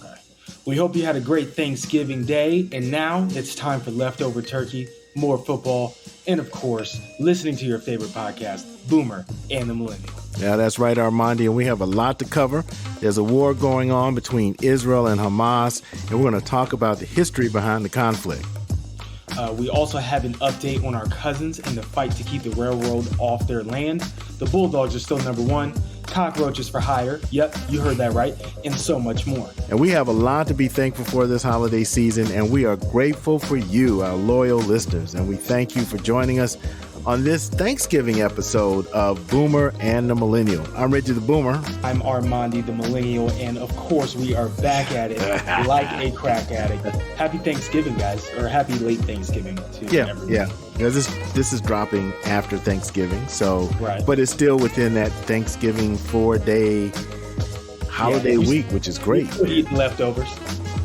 Okay. We hope you had a great Thanksgiving day, and now it's time for leftover turkey, more football, and of course, listening to your favorite podcast, Boomer and the Millennial. Yeah, that's right, Armandi, and we have a lot to cover. There's a war going on between Israel and Hamas, and we're going to talk about the history behind the conflict. We also have an update on our cousins in the fight to keep the railroad off their land. The Bulldogs are still number one. Cockroaches for hire. Yep, you heard that right. And so much more. And we have a lot to be thankful for this holiday season, and we are grateful for you, our loyal listeners. And we thank you for joining us on this Thanksgiving episode of Boomer and the Millennial. I'm Reggie the Boomer. I'm Armandi the Millennial, and of course we are back at it like a crack addict. Happy Thanksgiving, guys, or happy late Thanksgiving to everyone. Yeah. This is dropping after Thanksgiving, so right. But it's still within that Thanksgiving 4-day holiday week, which is great. You still eating leftovers.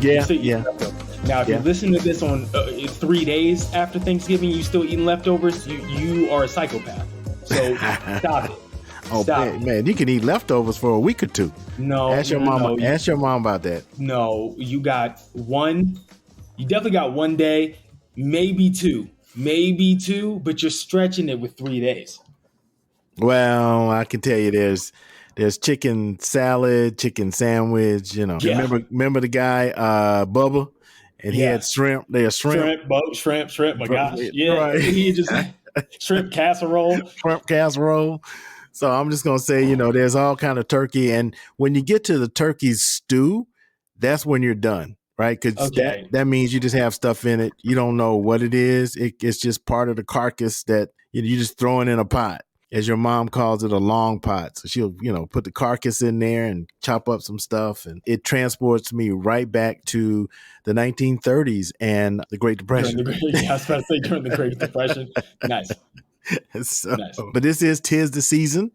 Leftovers. Now, if you listen to this on 3 days after Thanksgiving, you still eating leftovers, you are a psychopath. So stop it. Man, you can eat leftovers for a week or two. No, ask your mom. Ask your mom about that. No, you got one. You definitely got 1 day, maybe two, but you're stretching it with 3 days. Well, I can tell you, there's chicken salad, chicken sandwich. Remember the guy Bubba. And he had shrimp. They are shrimp. Shrimp. My gosh. Yeah. Right. He just shrimp casserole. Shrimp casserole. So I'm just going to say, there's all kind of turkey. And when you get to the turkey stew, that's when you're done, right? Because that means you just have stuff in it. You don't know what it is. It's just part of the carcass that you just throw it in a pot. As your mom calls it, a long pot. So she'll, put the carcass in there and chop up some stuff. And it transports me right back to the 1930s and the Great Depression. I was about to say during the Great Depression. Nice. Nice. But tis the season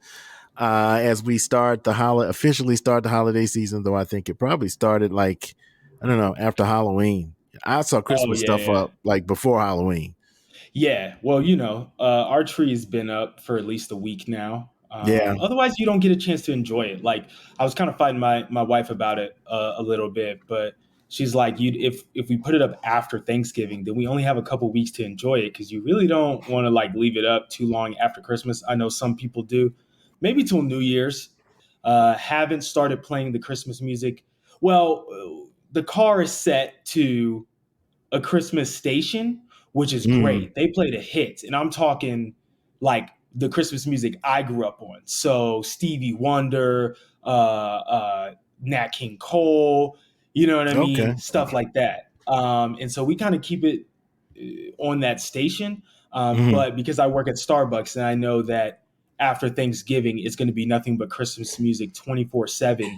as we officially start the holiday season, though I think it probably started after Halloween. I saw Christmas stuff up before Halloween. Yeah, well, our tree's been up for at least a week now. Otherwise, you don't get a chance to enjoy it. Like, I was kind of fighting my wife about it a little bit, but she's like, if we put it up after Thanksgiving, then we only have a couple weeks to enjoy it because you really don't want to leave it up too long after Christmas. I know some people do, maybe till New Year's. Haven't started playing the Christmas music. Well, the car is set to a Christmas station, which is great. They play the hits, and I'm talking the Christmas music I grew up on. So Stevie Wonder, Nat King Cole, you know what I mean? Stuff like that. And so we kind of keep it on that station. But because I work at Starbucks and I know that after Thanksgiving, it's going to be nothing but Christmas music 24/7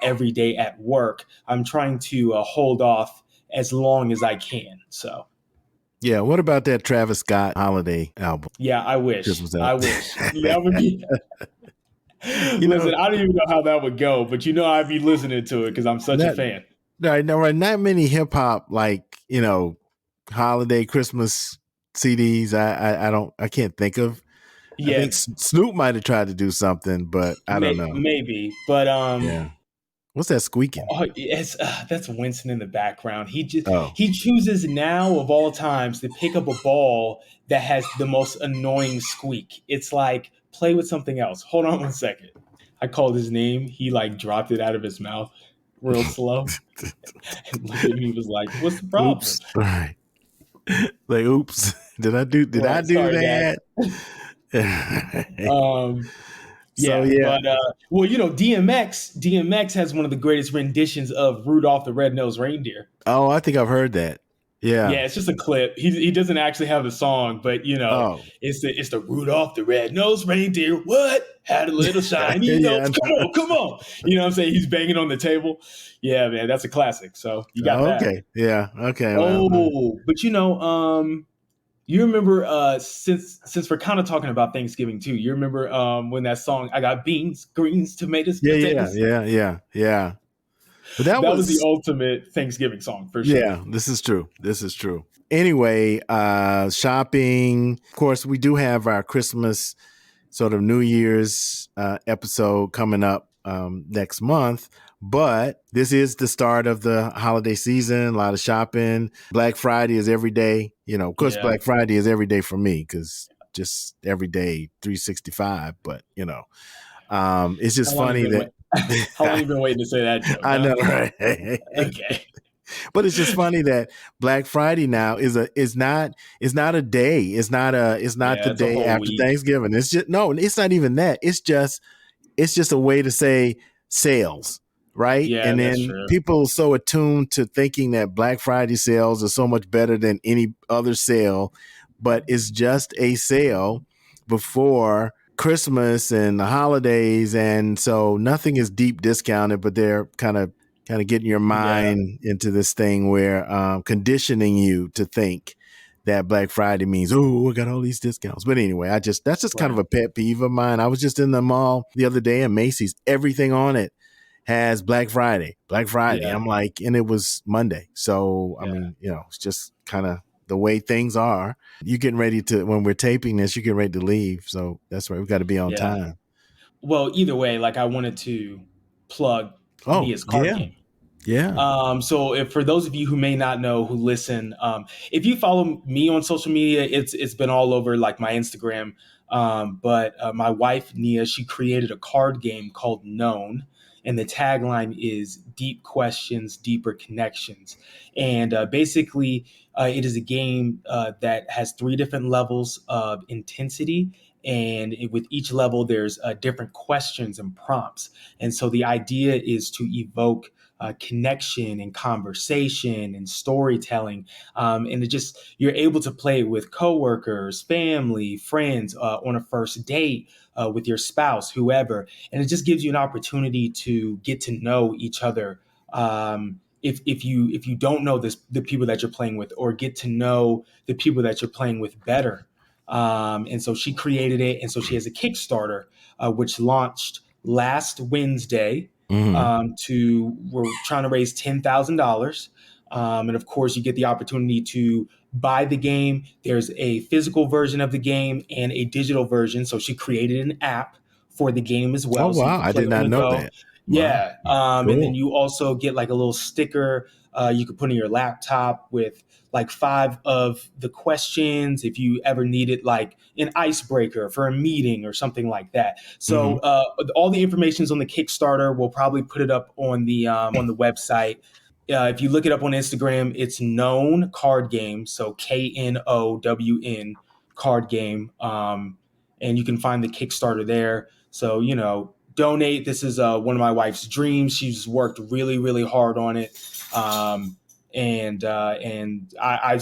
every day at work, I'm trying to hold off as long as I can. So. Yeah, what about that Travis Scott holiday album? Yeah, I wish. That would be. Listen, I don't even know how that would go, but I'd be listening to it because I'm such a fan. Right, not many hip hop holiday Christmas CDs. I can't think of. Yeah, I think Snoop might have tried to do something, but I don't know. Maybe, but yeah. What's that squeaking? Oh, that's Winston in the background. He chooses now of all times to pick up a ball that has the most annoying squeak. It's like, play with something else. Hold on 1 second. I called his name. He dropped it out of his mouth real slow. And looked at me, was like, "What's the problem?" Oops. Right. Oops. Did I do that? DMX has one of the greatest renditions of Rudolph the Red-Nosed Reindeer. Oh, I think I've heard that. Yeah. Yeah, it's just a clip. He doesn't actually have the song, but it's the Rudolph the Red-Nosed Reindeer. What? Had a little shiny nose. Come on. You know what I'm saying? He's banging on the table. Yeah, man, that's a classic. So you got that. Okay. Yeah. Okay. But you remember, since we're kind of talking about Thanksgiving too, you remember when that song, I got beans, greens, tomatoes, potatoes? Yeah. But that was the ultimate Thanksgiving song for sure. Yeah, this is true. Anyway, shopping. Of course, we do have our Christmas sort of New Year's episode coming up next month. But this is the start of the holiday season, a lot of shopping. Black Friday is every day. Of course, Yeah. Black Friday is every day for me because just every day, 365. But, it's just How long you funny been that wait- How long you been waiting to say that joke, I huh? know, right? Okay. But it's just funny that Black Friday now is not a day. It's not Yeah, the it's a day whole after week. Thanksgiving. It's just no, it's not even that. It's just a way to say sales, right? Yeah, And that's then true. people are so attuned to thinking that Black Friday sales are so much better than any other sale, but it's just a sale before Christmas and the holidays, and so nothing is deep discounted, but they're kind of getting your Yeah, mind into this thing where conditioning you to think that Black Friday means, oh, I got all these discounts. But anyway, that's just kind of right. a pet peeve of mine. I was just in the mall the other day, and Macy's, everything on it has Black Friday. Black Friday. Yeah, I'm like, and it was Monday. So, I yeah, mean, it's just kind of the way things are. You getting ready to, when we're taping this, you're getting ready to leave. So that's right. We got to be on yeah. time. Well, either way, like I wanted to plug Oh, Nia's card yeah. game. Yeah. So if for those of you who may not know who listen, if you follow me on social media, it's been all over like my Instagram. But my wife Nia, she created a card game called Known, and the tagline is "Deep Questions, Deeper Connections." And basically, it is a game that has three different levels of intensity. And with each level, there's different questions and prompts. And so the idea is to evoke connection and conversation and storytelling. And it just, you're able to play with coworkers, family, friends, on a first date, with your spouse, whoever. And it just gives you an opportunity to get to know each other. If you don't know the people that you're playing with, or get to know the people that you're playing with better. And so she created it. And so she has a Kickstarter, which launched last Wednesday. Mm-hmm. We're trying to raise $10,000. And of course, you get the opportunity to buy the game. There's a physical version of the game and a digital version. So she created an app for the game as Oh, well, so you wow. can I play did on not the know go. that. Wow. Yeah, and then Cool. you also get like a little sticker you could put in your laptop with like five of the questions if you ever needed like an icebreaker for a meeting or something like that. Mm-hmm. So all the information is on the Kickstarter. We'll probably put it up on the website. If you look it up on Instagram, it's Known Card Game. So KNOWN Card Game. And you can find the Kickstarter there. So, donate. This is one of my wife's dreams. She's worked really, really hard on it. I've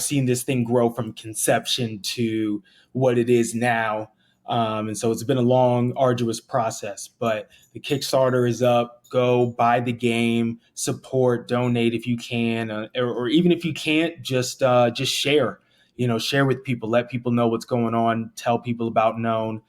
seen this thing grow from conception to what it is now. And so it's been a long, arduous process, but the Kickstarter is up. Go buy the game, support, donate if you can, or even if you can't, just share. Share with people, let people know what's going on, tell people about Known.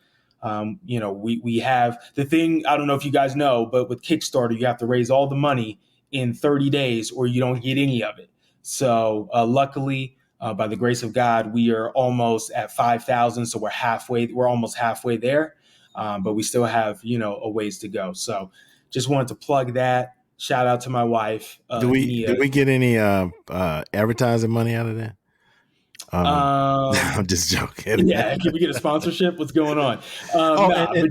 We have the thing. I don't know if you guys know, but with Kickstarter, you have to raise all the money in 30 days, or you don't get any of it. So luckily, by the grace of God, we are almost at 5,000. So we're halfway. We're almost halfway there, but we still have a ways to go. So just wanted to plug that. Shout out to my wife, Do Nia. we get any advertising money out of that? I'm just joking. Yeah, can we get a sponsorship? What's going on? Oh, Nah, but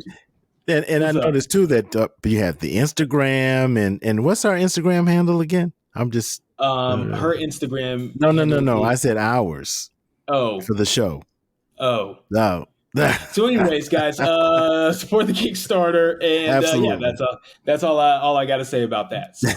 and I what's up? noticed too that you have the Instagram and what's our Instagram handle again? I'm just Her Instagram no. handle I is said ours oh for the show. oh. No. So, anyways, guys, support the Kickstarter, and yeah, Absolutely. that's all I got to say about that. So,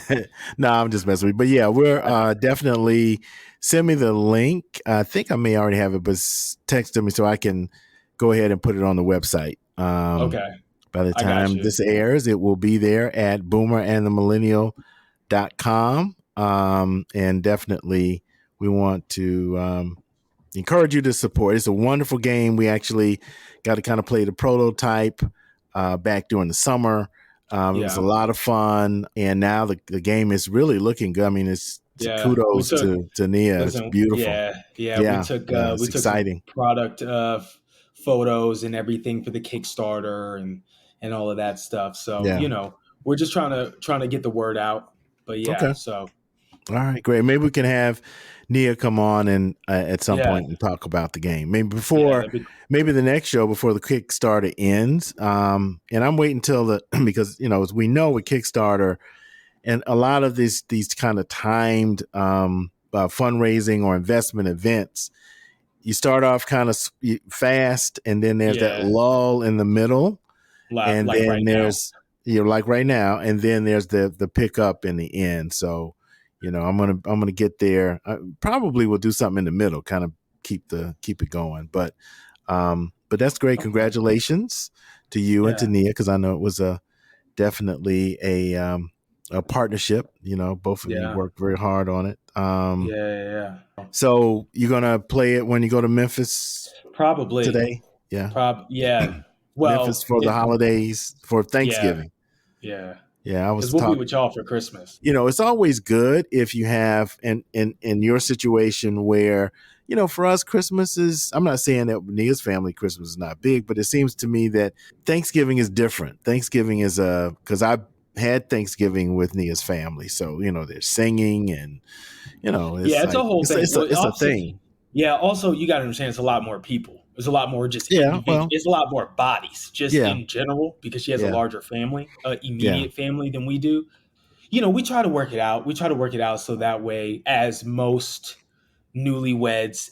No, I'm just messing with you. But yeah, we're definitely send me the link. I think I may already have it, but text it me so I can go ahead and put it on the website. okay, By the I got time you. this airs, it will be there at boomerandthemillennial.com. And definitely we want to encourage you to support. It's a wonderful game. We actually got to kind of play the prototype back during the summer. It was a Yeah, lot of fun, and now the game is really looking good. I mean, it's yeah. We kudos took to Nia. It's Listen, beautiful. yeah. We Yeah, took yeah, we it's took some exciting. product photos and everything for the Kickstarter and all of that stuff. So Yeah, we're just trying to get the word out. But yeah, Okay. so All right, great. Maybe we can have Nia come on and at some yeah, point and talk about the game. Maybe yeah, before, that'd be maybe the next show before the Kickstarter ends. And I'm waiting until the because as we know with Kickstarter and a lot of these kind of timed fundraising or investment events, you start off kind of fast, and then there's that yeah, lull in the middle, and like then right now. there's like right now, and then there's the pickup in the end. So I'm gonna get there. I probably will do something in the middle, kind of keep it going. But that's great. Okay. Congratulations to you and to Yeah. Nia, because I know it was definitely a partnership. Both of you Yeah. worked very hard on it. Yeah. So you're gonna play it when you go to Memphis Probably. today? Yeah. Yeah. Memphis Well, for the holidays, for yeah. Thanksgiving. Yeah. Yeah, I Because was we'll be talking. with y'all for Christmas. It's always good if you have in your situation where, for us, Christmas is, I'm not saying that Nia's family Christmas is not big, but it seems to me that Thanksgiving is different. Thanksgiving is because I've had Thanksgiving with Nia's family. So, they're singing and, Yeah, it's it's a like, whole it's, thing. it's a, Well, it's a also, thing. yeah, also you got to understand it's a lot more people. There's a lot more just Yeah. individual. Well, It's a lot more bodies, just yeah. in general, because she has a Yeah. larger family, Yeah. immediate family than we do. We try to work it out. We try to work it out so that way, as most newlyweds,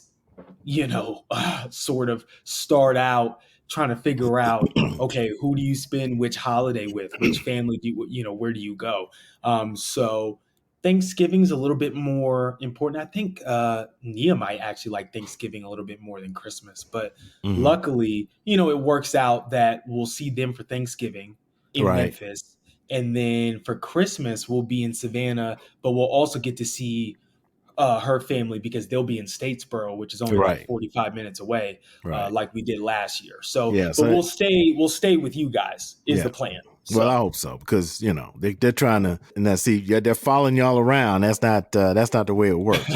sort of start out trying to figure out, okay, who do you spend which holiday with, which family do where do you go? So Thanksgiving's a little bit more important. I think Nia might actually like Thanksgiving a little bit more than Christmas, but Hmm. luckily, it works out that we'll see them for Thanksgiving in Right. Memphis. And then for Christmas, we'll be in Savannah, but we'll also get to see her family because they'll be in Statesboro, which is only like Right. 45 minutes away, Right. like we did last year. So, Yeah. but So, we'll stay with you guys is yeah. the plan. Well, I So, hope so, because they're trying to, and now see, yeah, they're following y'all around. That's not the way it works.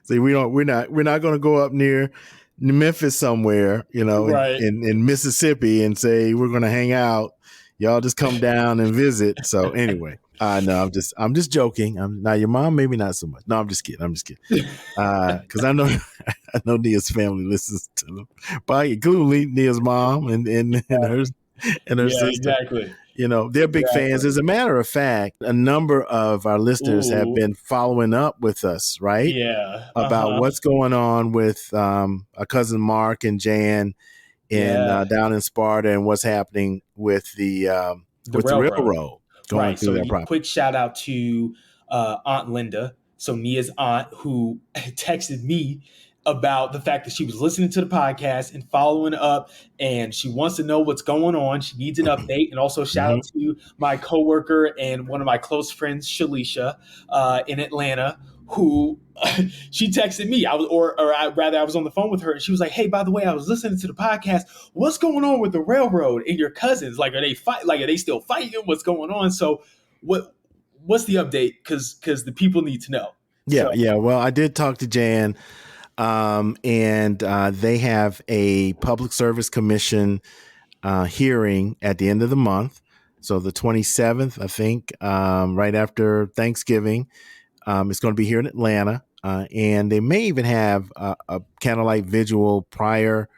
See, we're not going to go up near Memphis somewhere, right. in Mississippi and say we're going to hang out. Y'all just come down and visit. So anyway, no, I'm just joking. Now your mom maybe not so much. No, I'm just kidding. Because I know I know Nia's family listens to them, probably including Nia's mom and her Yeah, sister. exactly. They're big fans. Exactly. As a matter of fact, a number of our listeners have Ooh, been following up with us, right, yeah. about what's going on with our cousin Mark and Jan in Yeah. down in Sparta, and what's happening The with the railroad. railroad going Right. through So, that property. quick shout out to Aunt Linda. So, Nia's aunt, who texted me about the fact that she was listening to the podcast and following up, and she wants to know what's going on. She needs an update. And also, shout Hmm. out to my coworker and one of my close friends, Shalisha, in Atlanta, who she texted me. I was on the phone with her, and she was like, "Hey, by the way, I was listening to the podcast. What's going on with the railroad and your cousins? Like, are they fight? Like, are they still fighting? What's going on?" So, what's the update? Because the people need to know. Yeah, So, yeah. Well, I did talk to Jan, and they have a public service commission hearing at the end of the month. So the 27th, I think, right after Thanksgiving. It's going to be here in Atlanta. And they may even have a candlelight vigil prior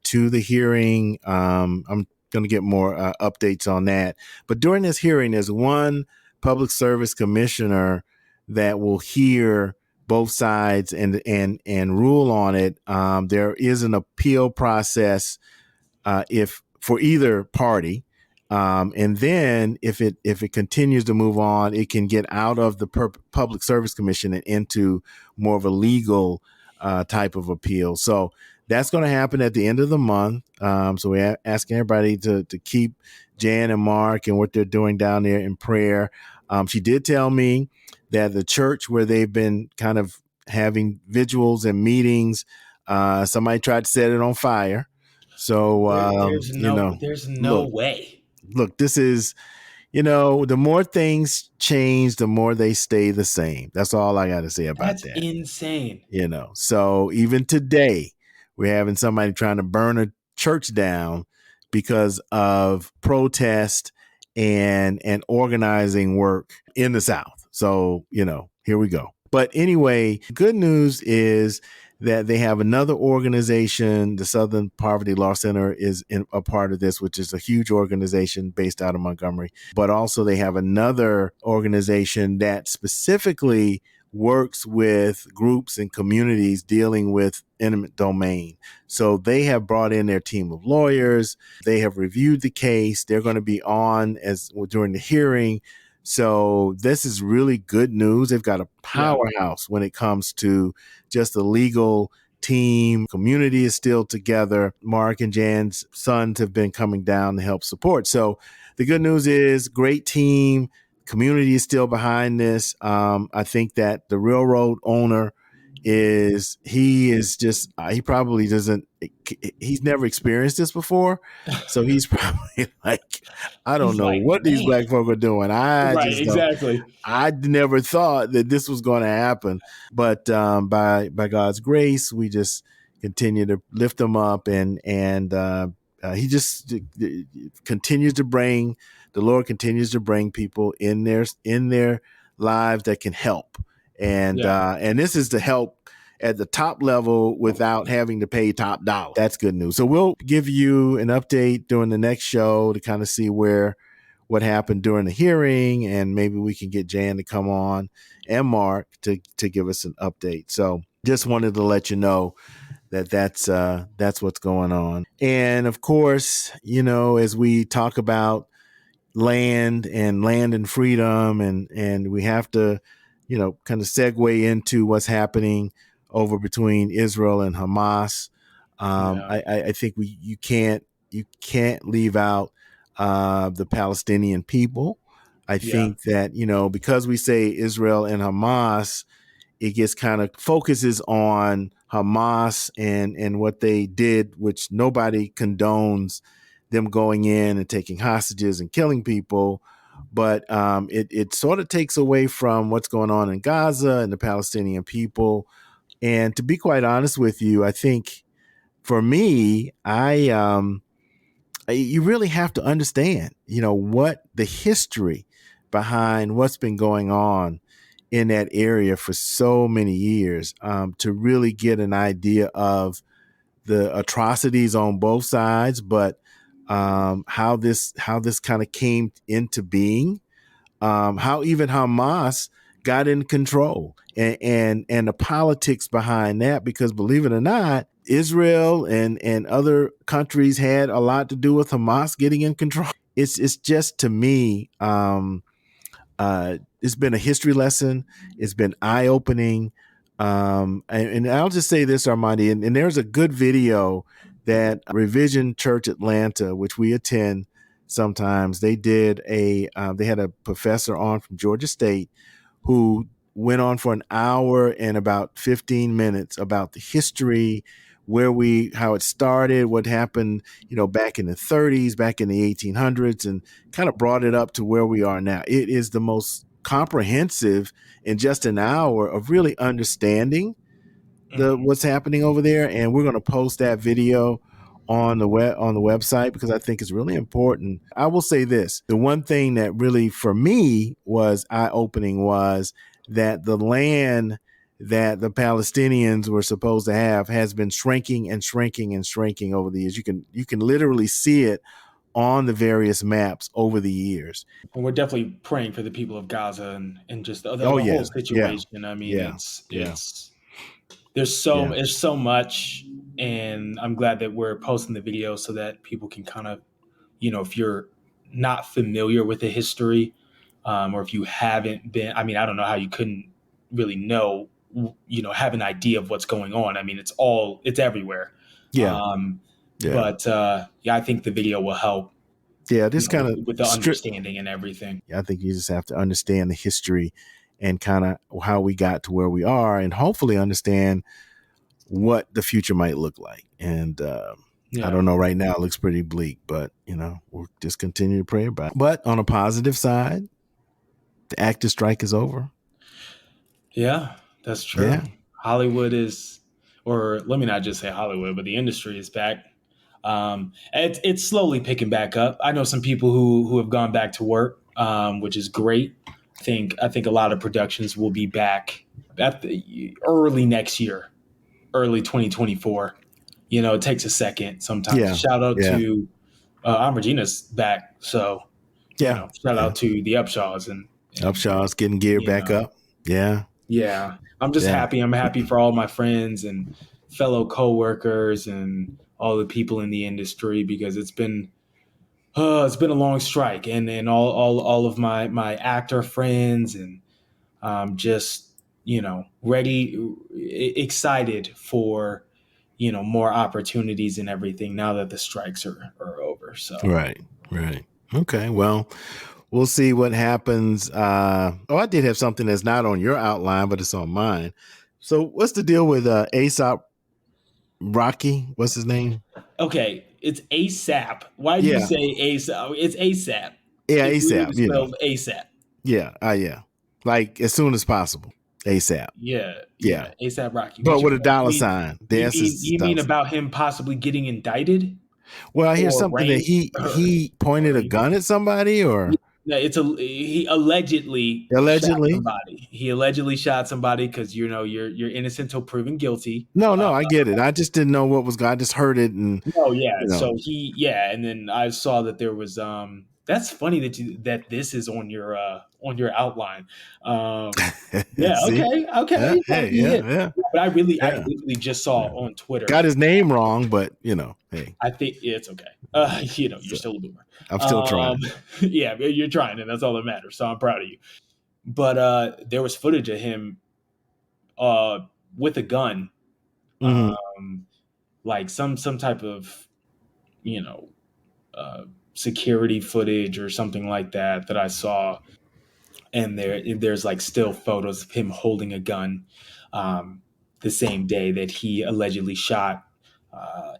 to the hearing. I'm going to get more updates on that. But during this hearing, there's one public service commissioner that will hear both sides and rule on it. There is an appeal process if for either party. And then if it continues to move on, it can get out of the public service commission and into more of a legal type of appeal. So that's going to happen at the end of the month. So we're asking everybody to keep Jan and Mark and what they're doing down there in prayer. She did tell me that the church where they've been kind of having vigils and meetings, somebody tried to set it on fire. So, there's no look, way. this is, the more things change, the more they stay the same. That's all I got to say about That's that. insane. So even today, we're having somebody trying to burn a church down because of protest and organizing work in the South. So, here we go. But anyway, good news is that they have another organization. The Southern Poverty Law Center is a part of this, which is a huge organization based out of Montgomery. But also they have another organization that specifically works with groups and communities dealing with eminent domain. So they have brought in their team of lawyers. They have reviewed the case. They're going to be on during the hearing. So this is really good news. They've got a powerhouse when it comes to just the legal team. Community is still together. Mark and Jan's sons have been coming down to help support. So the good news is great team. Community is still behind this. I think that the railroad owner he probably doesn't, he's never experienced this before. So he's probably like, I don't know what these black folk are doing. Exactly. I never thought that this was going to happen. But by God's grace, we just continue to lift him up, and he just continues to bring, the Lord continues to bring people in their lives that can help. And this is to help at the top level without having to pay top dollar. That's good news. So we'll give you an update during the next show to kind of see what happened during the hearing, and maybe we can get Jan to come on and Mark to give us an update. So just wanted to let you know that's what's going on. And of course, as we talk about land and freedom, and we have to, kind of segue into what's happening over between Israel and Hamas. I think you can't leave out the Palestinian people. I think that, because we say Israel and Hamas, it gets kind of focuses on Hamas and what they did, which nobody condones them going in and taking hostages and killing people. But it sort of takes away from what's going on in Gaza and the Palestinian people. And to be quite honest with you, I think for me, you really have to understand, what the history behind what's been going on in that area for so many years, to really get an idea of the atrocities on both sides, but how this kind of came into being, how even Hamas got in control, and the politics behind that, because believe it or not, Israel and other countries had a lot to do with Hamas getting in control. It's just, to me, it's been a history lesson. It's been eye-opening. And I'll just say this, Armandi, and there's a good video that Revision Church Atlanta, which we attend sometimes, they had a professor on from Georgia State who went on for an hour and about 15 minutes about the history, how it started, what happened, back in the 30s, back in the 1800s, and kind of brought it up to where we are now. It is the most comprehensive in just an hour of really understanding what's happening over there. And we're going to post that video on the website, because I think it's really important. I will say this: the one thing that really for me was eye-opening was that the land that the Palestinians were supposed to have has been shrinking and shrinking and shrinking over the years. You can literally see it on the various maps over the years. And we're definitely praying for the people of Gaza and just the whole situation. I mean, it's there's so much, and I'm glad that we're posting the video so that people can kind of, if you're not familiar with the history, or if you haven't been, I mean, I don't know how you couldn't really know, have an idea of what's going on. I mean, it's everywhere. But I think the video will help. This kind of with the understanding and everything. I think you just have to understand the history and kind of how we got to where we are, and hopefully understand what the future might look like. And I don't know, right now it looks pretty bleak, but we'll just continue to pray about it. But on a positive side, the actor strike is over. Yeah, that's true. Hollywood is, or let me not just say Hollywood, but the industry is back It's slowly picking back up. I know some people who have gone back to work, which is great. I think a lot of productions will be back at the early next year, early 2024. It takes a second sometimes. Yeah. Shout out Yeah. to Regina's back, so Yeah. shout Yeah. out to the Upshaws and Upshaw's getting geared you back know, up. Yeah. yeah. I'm just Yeah. happy. I'm happy for all my friends and fellow coworkers and all the people in the industry because it's been a long strike, and all of my actor friends and just ready, excited for more opportunities and everything now that the strikes are over. So Right. Right. Okay. Well, we'll see what happens. I did have something that's not on your outline, but it's on mine. So, what's the deal with Aesop Rocky? What's his name? okay, it's ASAP. Why do you Yeah. say ASAP? It's ASAP. Yeah, It's literally ASAP. spelled ASAP. Yeah. Yeah. Like as soon as possible. ASAP. Yeah, Yeah. yeah, ASAP Rocky. But What's your with a point? dollar sign. The You S mean is you dollar mean sign. about him possibly getting indicted Well, I hear or something that arraigned he pointed a gun at somebody or Yeah, he allegedly shot allegedly. somebody. He allegedly shot somebody because you're innocent till proven guilty. No, I get it. I just didn't know what was going. I just heard it and No, yeah. you know. So and then I saw that there was That's funny that this is on your outline. Yeah. See? Okay. Yeah, You gotta hey, be yeah, hit. yeah, But I yeah, literally just saw yeah. on Twitter. Got his name wrong, but hey. I think it's okay. You're So still a boomer. I'm still Um, trying. yeah, you're trying, and that's all that matters. So I'm proud of you. But there was footage of him uh, with a gun, Mm-hmm. um, like some type of you know security footage or something like that I saw, and there's like still photos of him holding a gun the same day that he allegedly shot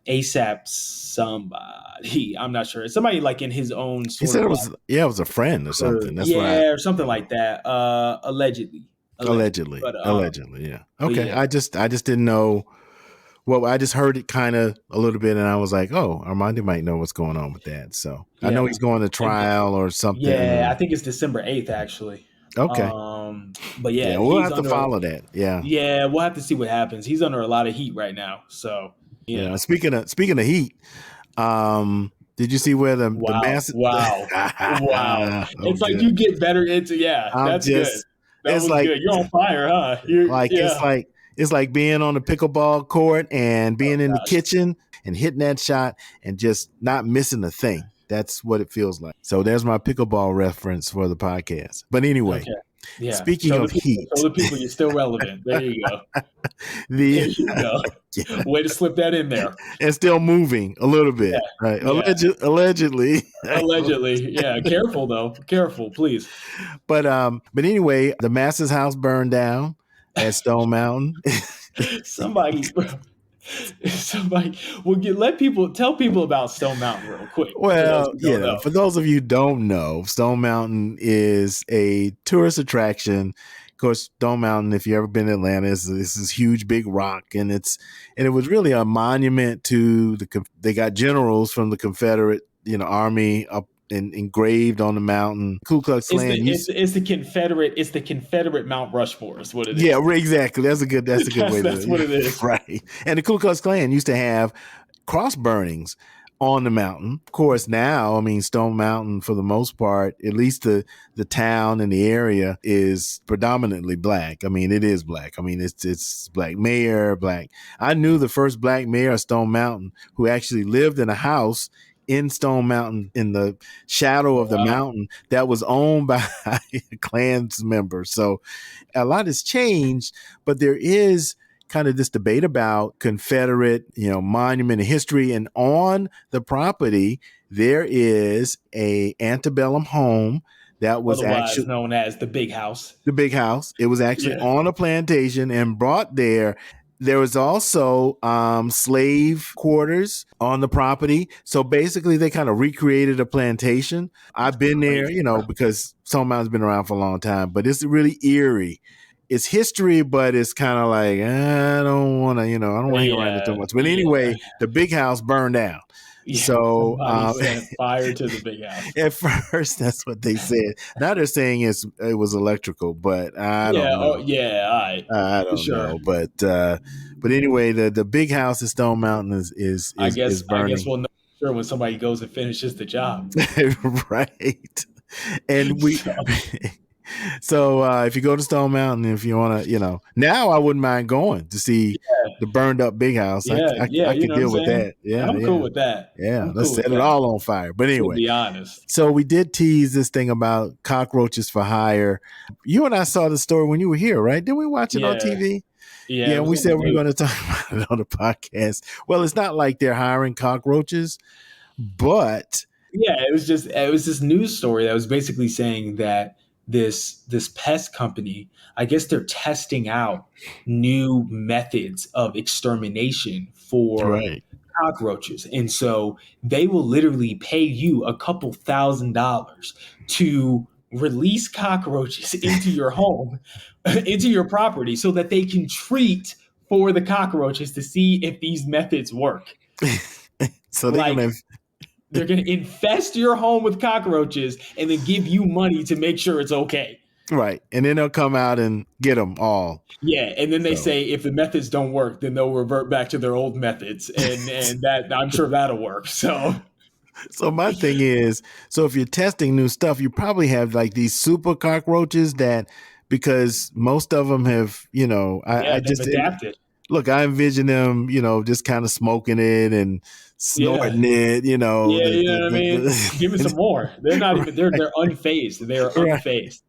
ASAP somebody. I'm not sure. Somebody like in his own He sort said of it like was it was a friend or something. That's why yeah, or something like that. Allegedly. allegedly. But Allegedly, yeah. but Okay. yeah, I just didn't know. Well, I just heard it kind of a little bit, and I was like, "Oh, Armando might know what's going on with that." So I know yeah, he's going to and trial or something. yeah. I think it's December 8th actually. Okay, But yeah, yeah, we'll he's have to under. follow that. Yeah, Yeah, we'll have to see what happens. He's under a lot of heat right now. So yeah. Speaking of heat, did you see where the wow, mass? wow, wow. Oh, It's like good. you get better into yeah. I'm That's good. just. That It's was like good. You're on fire, huh? You're like it's yeah. like it's like being on the pickleball court and being in the Gosh. kitchen and hitting that shot and just not missing a thing. That's what it feels like. So there's my pickleball reference for the podcast. But anyway, Okay. Yeah. speaking of Show heat, the people you're still relevant. There you go. There the you go. yeah, Way to slip that in there. and still moving a little Yeah. bit, right? Yeah. Allegedly. Allegedly. Yeah. Careful though. Careful, please. But anyway, the Master's house burned down at Stone Mountain. Somebody somebody let people tell people about Stone Mountain real quick for those Well, who don't know. for those of you who don't know, Stone Mountain is a tourist attraction. Of course, Stone Mountain, if you've ever been to Atlanta, is this huge big rock, and it was really a monument to they got generals from the Confederate, Army up and engraved on the mountain. Ku Klux It's the Klan it's, it's the Confederate Mount Rushmore is what it yeah, is. exactly. That's a good way That's what it to is. right. And the Ku Klux Klan used to have cross burnings on the mountain. Of course, now, I mean, Stone Mountain, for the most part, at least the town and the area is predominantly black. I mean, it is black. I mean, it's black mayor, black. I knew the first black mayor of Stone Mountain who actually lived in a house in Stone Mountain in the shadow of the Wow. mountain that was owned by Klans members. So a lot has changed, but there is kind of this debate about Confederate, monument and history. And on the property, there is a antebellum home that was Otherwise actually known as the Big House. the big house. It was actually Yeah. on a plantation and brought there. There was also slave quarters on the property. So basically, they kind of recreated a plantation. I've been there, Crazy. because Stone Mountain's been around for a long time, but it's really eerie. It's history, but it's kind of like, I don't want to, I don't want to hang around it too Yeah. much. But Yeah. anyway, the big house burned down. Yeah, So somebody set fire to the big house. at first, that's what they said. Now they're saying it was electrical, but I Yeah. don't Oh, know. yeah. All right. I For don't sure. know, but anyway, the big house at Stone Mountain is I guess burning. we'll know for sure when somebody goes and finishes the job. Right. And we So, so if you go to Stone Mountain, if you want to, now I wouldn't mind going to see the burned up big house. I, yeah, I, yeah. I You could know what I'm deal with saying? that. Yeah, I'm cool yeah, with that. yeah. I'm Let's cool with set it that. all on fire. But To anyway, be honest. so we did tease this thing about cockroaches for hire. You and I saw the story when you were here, right? Didn't we watch it on Yeah. TV? Yeah. Yeah, It and was we on the said we were news. going to talk about it on the podcast. Well, it's not like they're hiring cockroaches, but Yeah, it was this news story that was basically saying that this pest company, I guess they're testing out new methods of extermination for right. cockroaches. And so they will literally pay you a couple $1,000s to release cockroaches into your home, into your property so that they can treat for the cockroaches to see if these methods work. So they're Like gonna they're going to infest your home with cockroaches and then give you money to make sure it's okay. right, and then they'll come out and get them all. Yeah, and then they So, say if the methods don't work, then they'll revert back to their old methods, and that I'm sure that'll work. So so my thing is, so if you're testing new stuff, you probably have like these super cockroaches that, because most of them have, yeah, I they've just adapted. look, I envision them, just kind of smoking it and Yeah, snorting it, yeah, you know what I mean. Give me some more. They're not even. right, They're unfazed. They are right. unfazed.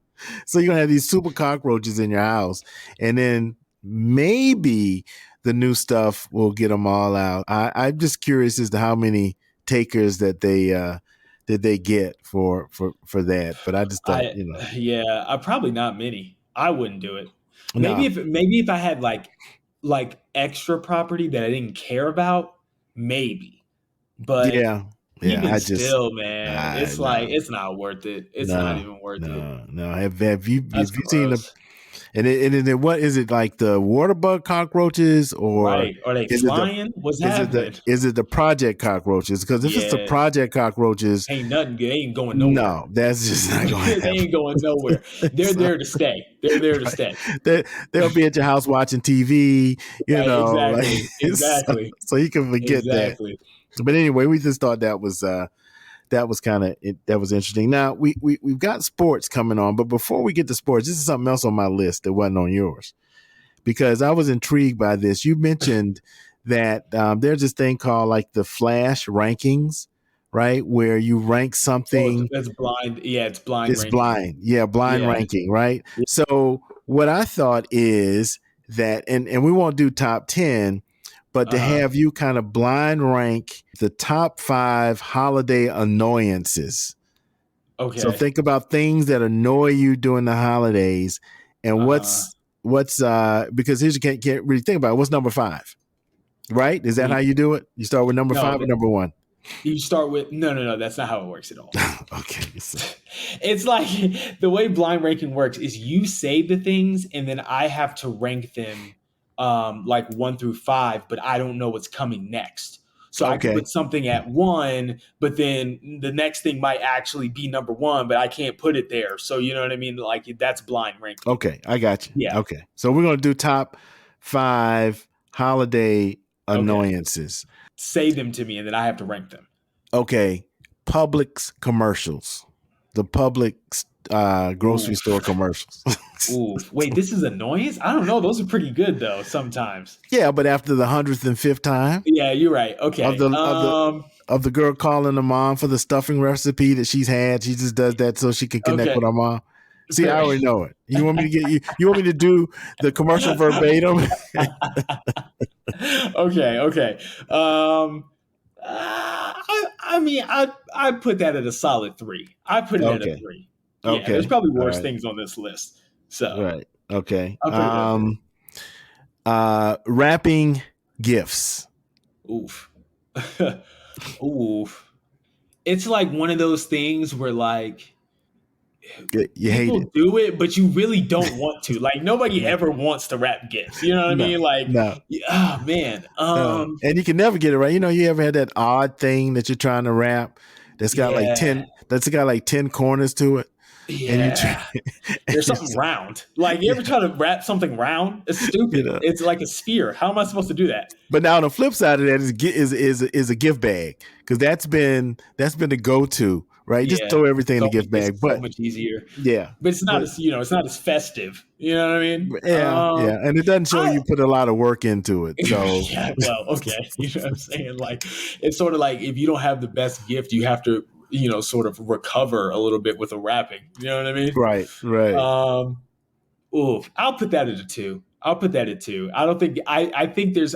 So you're gonna have these super cockroaches in your house, and then maybe the new stuff will get them all out. I'm just curious as to how many takers that they get for that. But I just thought, I yeah, probably not many. I wouldn't do it. no, Maybe if I had like extra property that I didn't care about, maybe. But yeah, yeah. even still, man, I it's like no, it's not worth it. It's not no, even worth it. no. Have That's you seen the gross. what is it, like the water bug cockroaches, or Right. Are they is it the flying? What's happening? project cockroaches? Because if it's the Yeah. project cockroaches, Ain't nothing good. They ain't going nowhere. no, that's just not going to They happen. ain't going nowhere. They're So, there to stay. They're there to right. stay. They'll be at your house watching TV, Right. like Exactly. so, Exactly. so you can forget that. Exactly. But anyway, we just thought that was kind of that was interesting. Now we've got sports coming on, but before we get to sports, this is something else on my list that wasn't on yours, because I was intrigued by this. You mentioned that there's this thing called like the Flash rankings, right? Where you rank Oh, something. that's blind. Yeah, it's blind It's ranking. blind. Yeah, blind Yeah. ranking, right? So what I thought is that, and we won't do top 10, but to Uh-huh. have you kind of blind rank the top 5 holiday annoyances. So Okay. think about things that annoy you during the holidays, and Uh-huh. what's because here's you can't really think about it. What's number 5, right? Is that The how you do it? You start with number no, 5 or number 1? you start with no. That's not how it works at all. Okay, so It's like the way blind ranking works is you say the things and then I have to rank them like 1 through 5, but I don't know what's coming next. So I could okay, put something at 1, but then the next thing might actually be number 1, but I can't put it there. So you know what I mean? Like that's blind ranking. okay, I got you. Yeah. Okay, so we're gonna do top 5 holiday Okay. annoyances. Say them to me and then I have to rank them. Okay, Publix commercials, the Publix grocery store Oof. commercials. Oof. Wait, this is annoyance? I don't know. Those are pretty good though sometimes. Yeah, but after the 105th time Yeah, you're right. of Okay. the girl calling the mom for the stuffing recipe that she's had, she just does that so she can connect with Okay. her mom. See, I Fair. already know it. You want me to get you? You want me to do the commercial verbatim? Okay, okay. I mean, I put that at a solid 3. I put it at a Okay. 3. Yeah, there's Okay. probably All worse right. things on this list. So Right. Okay. I'll put it at a 3. Wrapping gifts. Oof. Oof. It's like one of those things where like You hate people it. do it, but you really don't want to. Like nobody ever wants to wrap gifts. You know what I mean? Like, oh man. And you can never get it right. You ever had that odd thing that you're trying to wrap that's got like 10 corners to it? And you try, there's something round. Like you ever try to wrap something round? It's stupid. It's like a sphere. How am I supposed to do that? But now on the flip side of that is a gift bag, because that's been the go-to, right? Just throw everything in the gift bag. But so much easier. Yeah, but it's not as it's not as festive. You know what I mean? Yeah, and it doesn't show you put a lot of work into it. So well, okay, you know what I'm saying? Like it's sort of like if you don't have the best gift, you have to sort of recover a little bit with a wrapping. You know what I mean? Right. I'll put that at a 2. I don't think I think there's